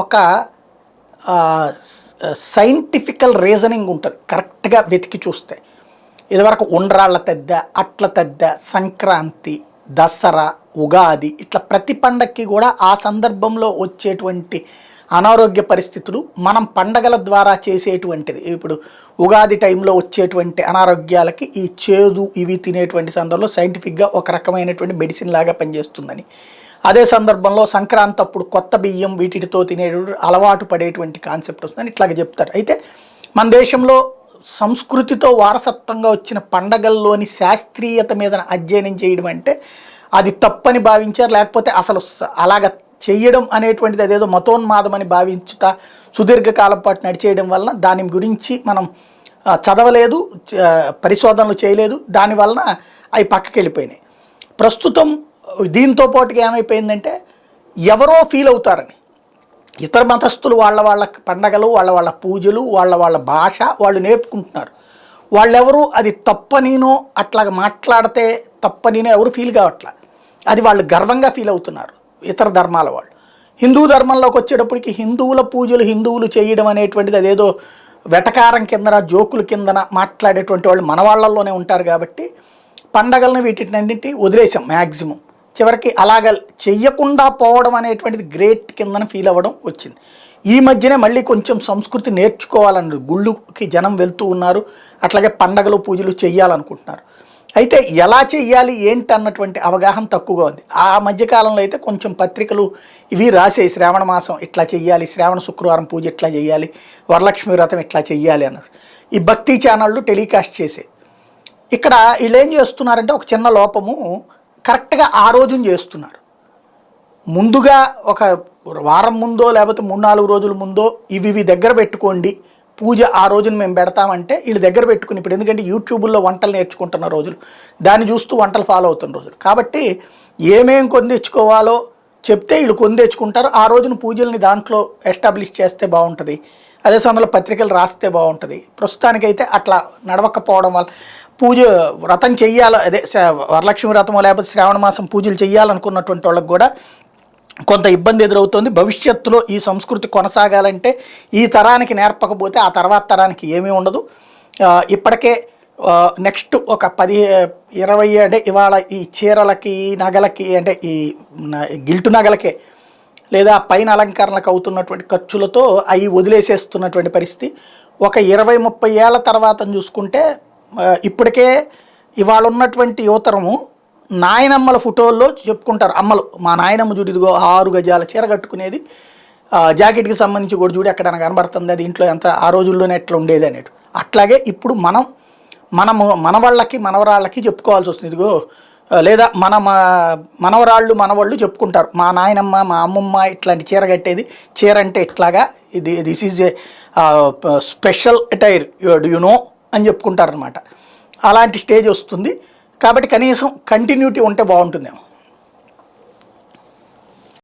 ఒక సైంటిఫికల్ రీజనింగ్ ఉంటుంది కరెక్ట్గా వెతికి చూస్తే. ఇదివరకు ఉండ్రాళ్ళ తద్ద, అట్ల తద్ద, సంక్రాంతి, దసరా, ఉగాది ఇట్లా ప్రతి పండక్కి కూడా ఆ సందర్భంలో వచ్చేటువంటి అనారోగ్య పరిస్థితులు మనం పండగల ద్వారా చేసేటువంటిది. ఇప్పుడు ఉగాది టైంలో వచ్చేటువంటి అనారోగ్యాలకి ఈ చేదు ఇవి తినేటువంటి సందర్భంలో సైంటిఫిక్గా ఒక రకమైనటువంటి మెడిసిన్ లాగా పనిచేస్తుందని, అదే సందర్భంలో సంక్రాంతి అప్పుడు కొత్త బియ్యం వీటితో తినేటువంటి అలవాటు పడేటువంటి కాన్సెప్ట్ వస్తుందని ఇట్లాగే చెప్తారు. అయితే మన దేశంలో సంస్కృతితో వారసత్వంగా వచ్చిన పండగల్లోని శాస్త్రీయత మీద అధ్యయనం చేయడం అంటే అది తప్పని భావించారు. లేకపోతే అసలు అలాగ చెయ్యడం అనేటువంటిది అదేదో మతోన్మాదం అని భావించుతా సుదీర్ఘకాలం పాటు నడిచేయడం వలన దాని గురించి మనం చదవలేదు, పరిశోధనలు చేయలేదు. దానివలన అవి పక్కకి వెళ్ళిపోయినాయి. ప్రస్తుతం దీంతో పాటుగా ఏమైపోయిందంటే ఎవరో ఫీల్ అవుతారని ఇతర మతస్థులు వాళ్ళ పండగలు, వాళ్ళ పూజలు, వాళ్ళ భాష వాళ్ళు నేర్పుకుంటున్నారు. వాళ్ళెవరు అది తప్పనినో అట్లాగ మాట్లాడితే తప్పనినో ఎవరు ఫీల్ కావట్లా. అది వాళ్ళు గర్వంగా ఫీల్ అవుతున్నారు ఇతర ధర్మాల వాళ్ళు. హిందూ ధర్మంలోకి వచ్చేటప్పటికి హిందువుల పూజలు హిందువులు చేయడం అనేటువంటిది అదేదో వెటకారం కిందన జోకుల కిందన మాట్లాడేటువంటి వాళ్ళు మన వాళ్ళల్లోనే ఉంటారు. కాబట్టి పండగలను వీటినన్నింటి వదిలేసాం మ్యాక్సిమం. చివరికి అలాగ చెయ్యకుండా పోవడం అనేటువంటిది గ్రేట్ కిందన ఫీల్ అవ్వడం వచ్చింది. ఈ మధ్యనే మళ్ళీ కొంచెం సంస్కృతి నేర్చుకోవాలన్నది గుళ్ళుకి జనం వెళ్తూ ఉన్నారు. అట్లాగే పండగలు పూజలు చెయ్యాలనుకుంటున్నారు. అయితే ఎలా చెయ్యాలి ఏంటి అన్నటువంటి అవగాహన తక్కువగా ఉంది. ఆ మధ్యకాలంలో అయితే కొంచెం పత్రికలు ఇవి రాసే శ్రావణ మాసం ఇట్లా చెయ్యాలి, శ్రావణ శుక్రవారం పూజ ఇట్లా చెయ్యాలి, వరలక్ష్మి వ్రతం ఇట్లా చెయ్యాలి అన్నారు. ఈ భక్తి ఛానళ్ళు టెలికాస్ట్ చేసే. ఇక్కడ వీళ్ళు ఏం చేస్తున్నారంటే ఒక చిన్న లోపము, కరెక్ట్గా ఆ రోజున చేస్తున్నారు. ముందుగా ఒక వారం ముందో లేకపోతే 3-4 రోజుల ముందో ఇవి దగ్గర పెట్టుకోండి, పూజ ఆ రోజున మేము పెడతామంటే వీళ్ళు దగ్గర పెట్టుకుని, ఇప్పుడు ఎందుకంటే యూట్యూబ్లో వంటలు నేర్చుకుంటున్న రోజులు, దాన్ని చూస్తూ వంటలు ఫాలో అవుతున్న రోజులు కాబట్టి ఏమేం కొని తెచ్చుకోవాలో చెప్తే వీళ్ళు కొని తెచ్చుకుంటారు. ఆ రోజున పూజల్ని దాంట్లో ఎస్టాబ్లిష్ చేస్తే బాగుంటుంది, అదే సమయంలో పత్రికలు రాస్తే బాగుంటుంది. ప్రస్తుతానికైతే అట్లా నడవకపోవడం వల్ల పూజ వ్రతం చెయ్యాలి, అదే వరలక్ష్మి వ్రతమో లేకపోతే శ్రావణ మాసం పూజలు చెయ్యాలనుకున్నటువంటి వాళ్ళకి కూడా కొంత ఇబ్బంది ఎదురవుతుంది. భవిష్యత్తులో ఈ సంస్కృతి కొనసాగాలంటే ఈ తరానికి నేర్పకపోతే ఆ తర్వాత తరానికి ఏమీ ఉండదు. ఇప్పటికే నెక్స్ట్ ఒక 10-20 అంటే ఇవాళ ఈ చీరలకి నగలకి అంటే ఈ గిల్టు నగలకే లేదా పైన అలంకరణలకు అవుతున్నటువంటి ఖర్చులతో అవి వదిలేసేస్తున్నటువంటి పరిస్థితి. ఒక 20-30 ఏళ్ల తర్వాత చూసుకుంటే ఇప్పటికే ఇవాళ ఉన్నటువంటి యువతరము నాయనమ్మల ఫోటోల్లో చెప్పుకుంటారు, అమ్మలు మా నాయనమ్మ చూడు ఇదిగో 6 గజాల చీర కట్టుకునేది, జాకెట్కి సంబంధించి కూడా చూడు ఎక్కడైనా కనబడుతుంది, అది ఇంట్లో ఎంత ఆ రోజుల్లోనే ఎట్లా ఉండేది అనేది. అట్లాగే ఇప్పుడు మన వాళ్ళకి మనవరాళ్ళకి చెప్పుకోవాల్సి వస్తుంది. ఇదిగో లేదా మనవరాళ్ళు మనవాళ్ళు చెప్పుకుంటారు, మా నాయనమ్మ మా అమ్మమ్మ ఇట్లాంటి చీర కట్టేది, చీర అంటే ఇట్లాగా, this is a special attire you know అని చెప్పుకుంటారనమాట. అలాంటి స్టేజ్ వస్తుంది. కాబట్టి కనీసం కంటిన్యూటీ ఉంటే బాగుంటుందేమో.